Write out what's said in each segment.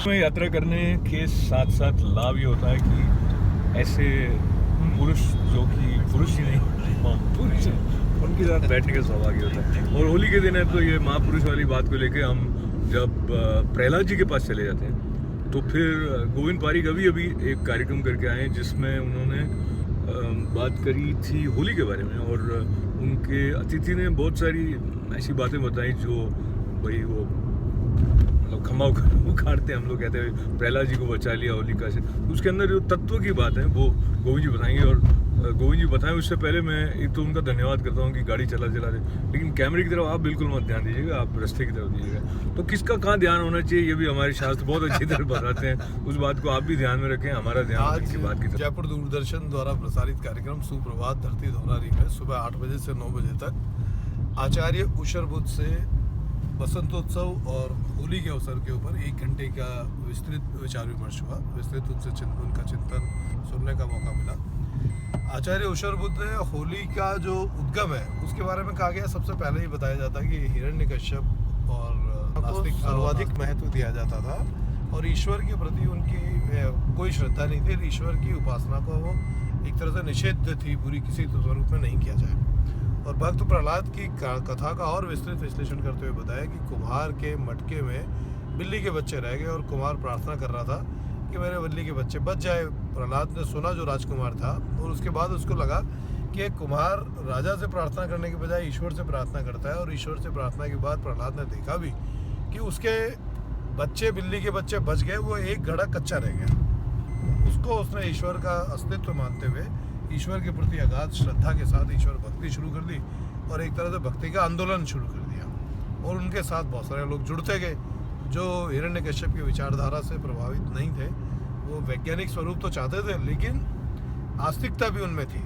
में यात्रा करने के साथ साथ लाभ ये होता है कि ऐसे पुरुष जो कि पुरुष ही नहीं पुरुष हैं, उनके साथ बैठने का सौभाग्य होता है। और होली के दिन है तो ये महापुरुष वाली बात को लेके हम जब प्रहलाद जी के पास चले जाते हैं तो फिर गोविंद पारीक अभी एक कार्यक्रम करके आए जिसमें उन्होंने बात करी थी होली के बारे में, और उनके अतिथि ने बहुत सारी ऐसी बातें बताई जो भाई वो मतलब खम्मा उखाड़ते हैं, हम लोग कहते हैं प्रहलाद जी को बचा लिया होलिका से। उसके अंदर जो तत्व की बात है वो गोविंद जी बताएंगे, और गोविंद जी बताएं उससे पहले मैं एक तो उनका धन्यवाद करता हूँ कि गाड़ी चला रहे, लेकिन कैमरे की तरफ आप बिल्कुल मत ध्यान दीजिएगा, आप रास्ते की तरफ दीजिएगा। तो किसका कहाँ ध्यान होना चाहिए ये भी हमारे शास्त्र बहुत अच्छी तरह बताते हैं, उस बात को आप भी ध्यान में रखें, हमारा ध्यान आज की बात की तरफ। जयपुर दूरदर्शन द्वारा प्रसारित कार्यक्रम सुप्रभात धरती दोहरारी में सुबह 8 बजे से 9 बजे तक आचार्य उशर बुद्ध से बसंतोत्सव और होली के अवसर के ऊपर 1 घंटे का विस्तृत विचार विमर्श हुआ। विस्तृत उनका चिंतन सुनने का मौका मिला। आचार्य उशर बुद्ध ने होली का जो उद्गम है उसके बारे में कहा गया, सबसे पहले ही बताया जाता है कि हिरण्यकश्यप और नास्तिक सर्वाधिक महत्व दिया जाता था और ईश्वर के प्रति उनकी कोई श्रद्धा नहीं थी। ईश्वर की उपासना को वो एक तरह से निषेध थी, पूरी किसी स्वरूप में नहीं किया जाए। और भक्त प्रहलाद की कथा का और विस्तृत विश्लेषण करते हुए बताया कि कुम्हार के मटके में बिल्ली के बच्चे रह गए और कुम्हार प्रार्थना कर रहा था कि मेरे बिल्ली के बच्चे बच जाए। प्रहलाद ने सुना जो राजकुमार था, और उसके बाद उसको लगा कि एक कुम्हार राजा से प्रार्थना करने के बजाय ईश्वर से प्रार्थना करता है, और ईश्वर से प्रार्थना के बाद प्रहलाद ने देखा भी कि उसके बच्चे बिल्ली के बच्चे बच गए, वो एक घड़ा कच्चा रह गया। उसको उसने ईश्वर का अस्तित्व मानते हुए ईश्वर के प्रति अगाध श्रद्धा के साथ ईश्वर भक्ति शुरू कर दी, और एक तरह से भक्ति का आंदोलन शुरू कर दिया। और उनके साथ बहुत सारे लोग जुड़ते गए जो हिरण्यकश्यप की विचारधारा से प्रभावित नहीं थे। वो वैज्ञानिक स्वरूप तो चाहते थे, लेकिन आस्तिकता भी उनमें थी।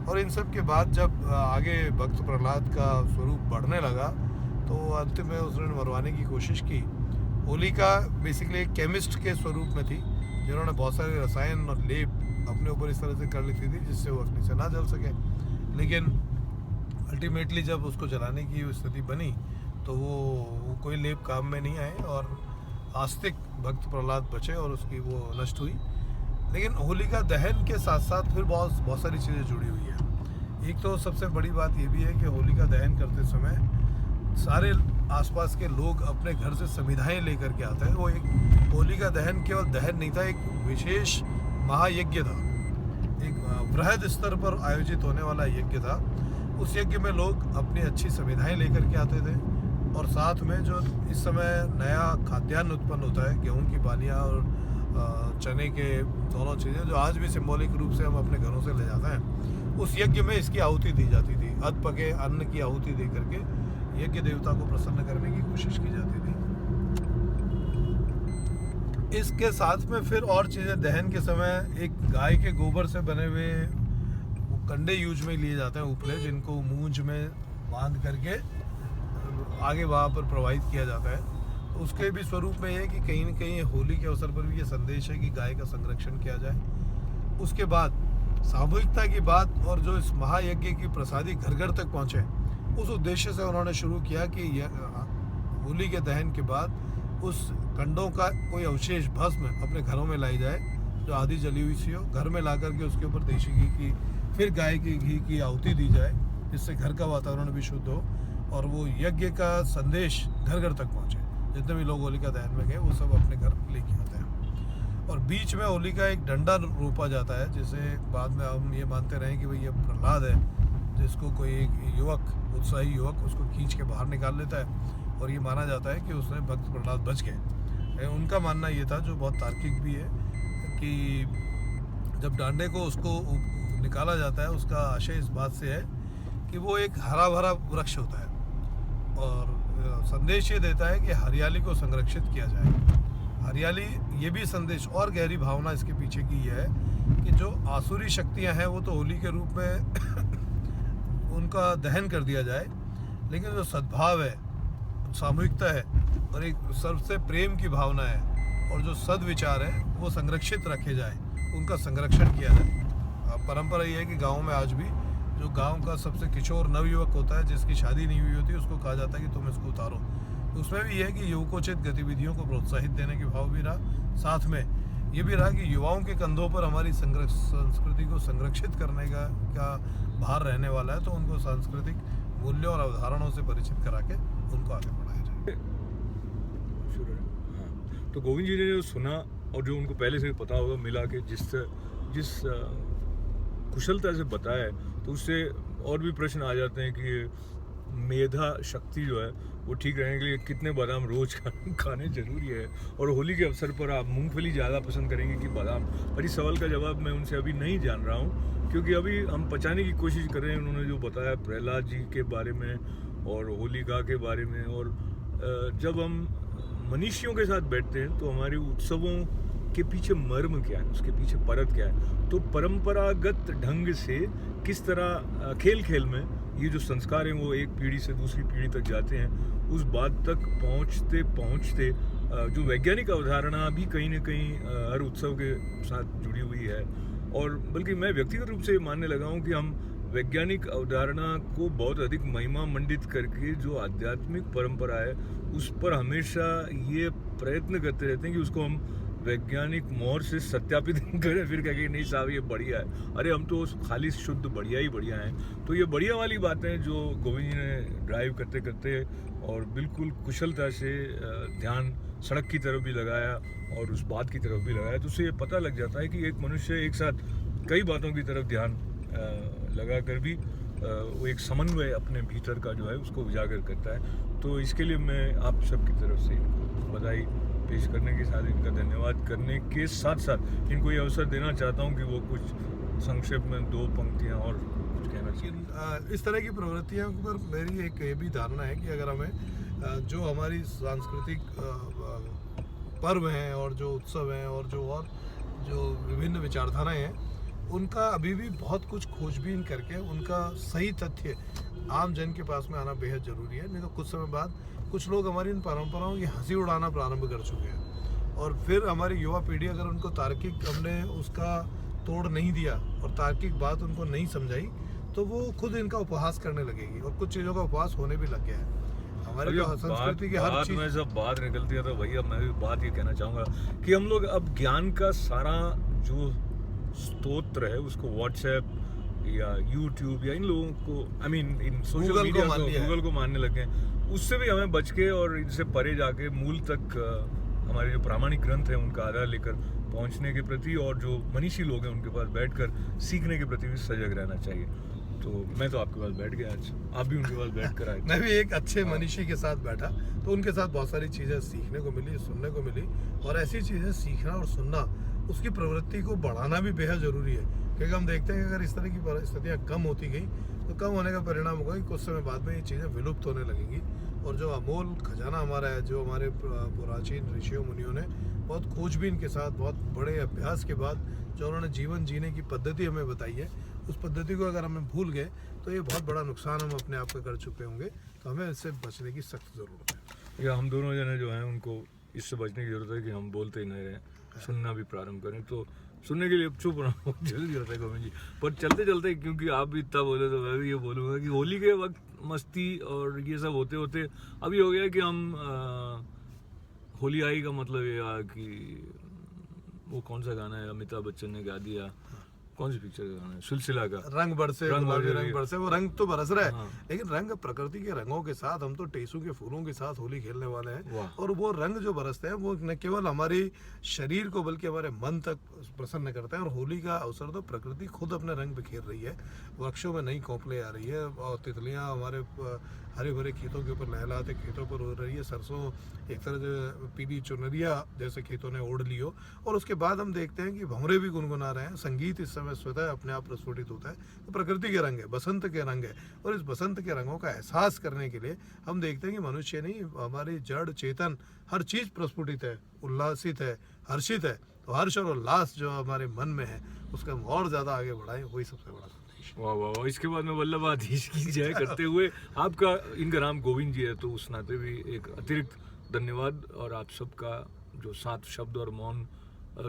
और इन सब के बाद जब आगे भक्त प्रहलाद का स्वरूप बढ़ने लगा तो अंत में उसने मरवाने की कोशिश की। होलिका बेसिकली एक केमिस्ट के स्वरूप में थी, जिन्होंने बहुत सारे रसायन और लेप अपने ऊपर इस तरह से कर लेती थी जिससे वो अग्नि से ना जल सके। लेकिन अल्टीमेटली जब उसको जलाने की स्थिति बनी तो वो कोई लेप काम में नहीं आए, और आस्तिक भक्त प्रहलाद बचे और उसकी वो नष्ट हुई। लेकिन होलिका दहन के साथ साथ फिर बहुत सारी चीज़ें जुड़ी हुई है। एक तो सबसे बड़ी बात ये भी है कि होलिका दहन करते समय सारे आसपास के लोग अपने घर से समिधाएं लेकर के आते हैं। वो एक होलिका दहन केवल दहन नहीं था, एक विशेष महायज्ञ था, एक वृहद स्तर पर आयोजित होने वाला यज्ञ था। उस यज्ञ में लोग अपनी अच्छी समिधाएं लेकर के आते थे, और साथ में जो इस समय नया खाद्यान्न उत्पन्न होता है, गेहूं की बालियां और चने के दोनों चीज़ें जो आज भी सिंबॉलिक रूप से हम अपने घरों से ले जाते हैं, उस यज्ञ में इसकी आहुति दी जाती थी। अध पके अन्न की आहुति दे करके यज्ञ देवता को प्रसन्न करने की कोशिश की जाती थी। इसके साथ में फिर और चीज़ें, दहन के समय एक गाय के गोबर से बने हुए कंडे यूज में लिए जाते हैं उपले, जिनको मूंछ में बांध करके आगे वहाँ पर प्रवाहित किया जाता है। तो उसके भी स्वरूप में ये कि कहीं न कहीं होली के अवसर पर भी ये संदेश है कि गाय का संरक्षण किया जाए। उसके बाद सामूहिकता की बात, और जो इस महायज्ञ की प्रसादी घर घर तक पहुँचे, उस उद्देश्य से उन्होंने शुरू किया कि होली के दहन के बाद उस कंडों का कोई अवशेष भस्म अपने घरों में लाई जाए, जो आधी जली हुई सी हो, घर में ला करके उसके ऊपर देशी घी की, फिर गाय के घी की आहुति दी जाए, जिससे घर का वातावरण भी शुद्ध हो और वो यज्ञ का संदेश घर घर तक पहुँचे। जितने भी लोग होलिका दहन में गए वो सब अपने घर लेके आते हैं। और बीच में होली का एक डंडा रोपा जाता है, जिसे बाद में हम ये मानते रहे कि भाई ये प्रहलाद है, जिसको कोई एक युवक, उत्साही युवक उसको खींच के बाहर निकाल लेता है, और ये माना जाता है कि उसने भक्त प्रहलाद बच गए। उनका मानना ये था, जो बहुत तार्किक भी है, कि जब डांडे को उसको निकाला जाता है, उसका आशय इस बात से है कि वो एक हरा भरा वृक्ष होता है, और संदेश ये देता है कि हरियाली को संरक्षित किया जाए। हरियाली, ये भी संदेश और गहरी भावना इसके पीछे की है कि जो आसुरी शक्तियां हैं वो तो होली के रूप में उनका दहन कर दिया जाए, लेकिन जो सद्भाव है, सामूहिकता है, और एक सबसे प्रेम की भावना है, और जो सद्विचार है वो संरक्षित रखे जाए, उनका संरक्षण किया जाए। परंपरा ये है कि गाँव में आज भी जो गांव का सबसे किशोर नवयुवक होता है, जिसकी शादी नहीं हुई होती, उसको कहा जाता है कि तुम इसको उतारो, उसमें भी ये है कि युवकोचित गतिविधियों को प्रोत्साहित देने के भाव भी रहा, साथ में ये भी रहा कि युवाओं के कंधों पर हमारी संस्कृति को संरक्षित करने का भार रहने वाला है, तो उनको सांस्कृतिक मूल्यों और अवधारणाओं से परिचित करा के उनको आगे बढ़ाया जाए। हाँ, तो गोविंद जी ने जो सुना और जो उनको पहले से पता होगा, मिला के जिस कुशलता से बताया है, तो उससे और भी प्रश्न आ जाते हैं कि मेधा शक्ति जो है वो ठीक रहने के लिए कितने बादाम रोज खाने जरूरी है, और होली के अवसर पर आप मूंगफली ज़्यादा पसंद करेंगे कि बादाम। पर इस सवाल का जवाब मैं उनसे अभी नहीं जान रहा हूँ, क्योंकि अभी हम पचाने की कोशिश कर रहे हैं। उन्होंने जो बताया प्रहलाद जी के बारे में और होलिका के बारे में, और जब हम मनीषियों के साथ बैठते हैं तो हमारे उत्सवों के पीछे मर्म क्या है, उसके पीछे परत क्या है, तो परंपरागत ढंग से किस तरह खेल खेल में ये जो संस्कार हैं वो एक पीढ़ी से दूसरी पीढ़ी तक जाते हैं, उस बात तक पहुंचते पहुंचते जो वैज्ञानिक अवधारणा भी कहीं ना कहीं हर उत्सव के साथ जुड़ी हुई है। और बल्कि मैं व्यक्तिगत रूप से मानने लगा हूँ कि हम वैज्ञानिक अवधारणा को बहुत अधिक महिमा मंडित करके जो आध्यात्मिक परंपरा है उस पर हमेशा ये प्रयत्न करते रहते हैं कि उसको हम वैज्ञानिक मोहर से सत्यापित करें, फिर कहेंगे नहीं साहब ये बढ़िया है। अरे हम तो खाली शुद्ध बढ़िया ही बढ़िया हैं। तो ये बढ़िया वाली बातें जो गोविंद जी ने ड्राइव करते करते और बिल्कुल कुशलता से ध्यान सड़क की तरफ भी लगाया और उस बात की तरफ भी लगाया, तो उससे ये पता लग जाता है कि एक मनुष्य एक साथ कई बातों की तरफ ध्यान लगा कर भी वो एक समन्वय अपने भीतर का जो है उसको उजागर करता है। तो इसके लिए मैं आप सबकी तरफ से इनको बधाई पेश करने के साथ, इनका धन्यवाद करने के साथ साथ इनको ये अवसर देना चाहता हूँ कि वो कुछ संक्षेप में 2 पंक्तियाँ और कुछ कहना चाहिए। इस तरह की प्रवृत्तियों पर मेरी एक ये भी धारणा है कि अगर हमें जो हमारी सांस्कृतिक पर्व हैं और जो उत्सव हैं और जो विभिन्न विचारधाराएं हैं, उनका अभी भी बहुत कुछ खोजबीन करके उनका सही तथ्य आम जन के पास में आना बेहद ज़रूरी है। नहीं तो कुछ समय बाद कुछ लोग हमारी इन परंपराओं की हंसी उड़ाना प्रारंभ कर चुके हैं, और फिर हमारी युवा पीढ़ी अगर उनको तार्किक हमने उसका तोड़ नहीं दिया और तार्किक बात उनको नहीं समझाई, तो वो खुद इनका उपहास करने लगेगी, और कुछ चीज़ों का उपहास होने भी लग गया है। हमारे जो संस्कृति की हर चीज मैं भी एक अच्छे मनीषी के साथ बैठा, तो उनके साथ बहुत सारी चीज़ें सीखने को मिली, सुनने को मिली, और ऐसी चीज़ें सीखना और सुनना उसकी प्रवृत्ति को बढ़ाना भी बेहद ज़रूरी है। क्योंकि हम देखते हैं कि अगर इस तरह की परिस्थितियाँ कम होती गई तो कम होने का परिणाम होगा कि कुछ समय बाद में ये चीज़ें विलुप्त होने लगेंगी, और जो अमोल खजाना हमारा है, जो हमारे प्राचीन ऋषियों मुनियों ने बहुत खोजबीन के साथ, बहुत बड़े अभ्यास के बाद जो उन्होंने जीवन जीने की पद्धति हमें बताई है, उस पद्धति को अगर हमें भूल गए तो ये बहुत बड़ा नुकसान हम अपने आप को कर चुके होंगे। तो हमें इससे बचने की सख्त ज़रूरत है। या हम दोनों जने जो हैं उनको इससे बचने की ज़रूरत है कि हम बोलते ही नहीं रहें, सुनना भी प्रारंभ करें। तो सुनने के लिए अब चुप रहना जल्दी होता है गोविंद जी, पर चलते चलते क्योंकि आप भी इतना बोले तो मैं भी ये बोलूँगा कि होली के वक्त मस्ती और ये सब होते होते अभी हो गया कि हम होली आई का मतलब ये कि वो कौन सा गाना है अमिताभ बच्चन ने गा दिया, कौन सी पिक्चर का गाना है, सिलसिला का, रंग बरसे रंग बरसे, वो रंग तो बरस रहा है। हाँ। लेकिन रंग प्रकृति के रंगों के साथ, हम तो टेसू के फूलों के साथ होली खेलने वाले हैं, वाह। और वो रंग जो बरसते हैं वो न केवल हमारी शरीर को बल्कि हमारे मन तक प्रसन्न करते हैं। और होली का अवसर तो प्रकृति खुद अपने रंग बिखेर रही है, वृक्षों में नई कोपलें आ रही है, और तितलियाँ हमारे हरे भरे खेतों के ऊपर लहलाते खेतों पर उड़ रही है, सरसों एक तरह से पीली चुनरिया जैसे खेतों ने ओढ़ ली हो। और उसके बाद हम देखते हैं कि भंवरे भी गुनगुना रहे हैं, संगीत इस समय स्वतः अपने आप प्रस्फुटित होता है। तो प्रकृति के रंग है, बसंत के रंग है, और इस बसंत के रंगों का एहसास करने के लिए हम देखते हैं कि मनुष्य नहीं, हमारी जड़ चेतन हर चीज़ प्रस्फुटित है, उल्लासित है, हर्षित है। तो हर्ष और उल्लास जो हमारे मन में है उसका हम और ज़्यादा आगे बढ़ाएं, वही सबसे बड़ा संदेश। वाह वाह वाह। इसके बाद में वल्लभाधीश की जय करते हुए आपका, इनका नाम गोविंद जी है तो उस नाते भी एक अतिरिक्त धन्यवाद, और आप सबका जो 7 शब्द और मौन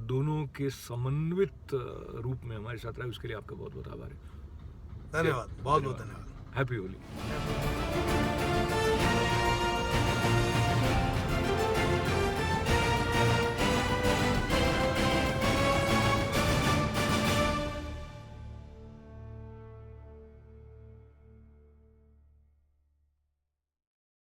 दोनों के समन्वित रूप में हमारे साथ रहे उसके लिए आपका बहुत बहुत आभार है। धन्यवाद, बहुत बहुत धन्यवाद। हैप्पी होली।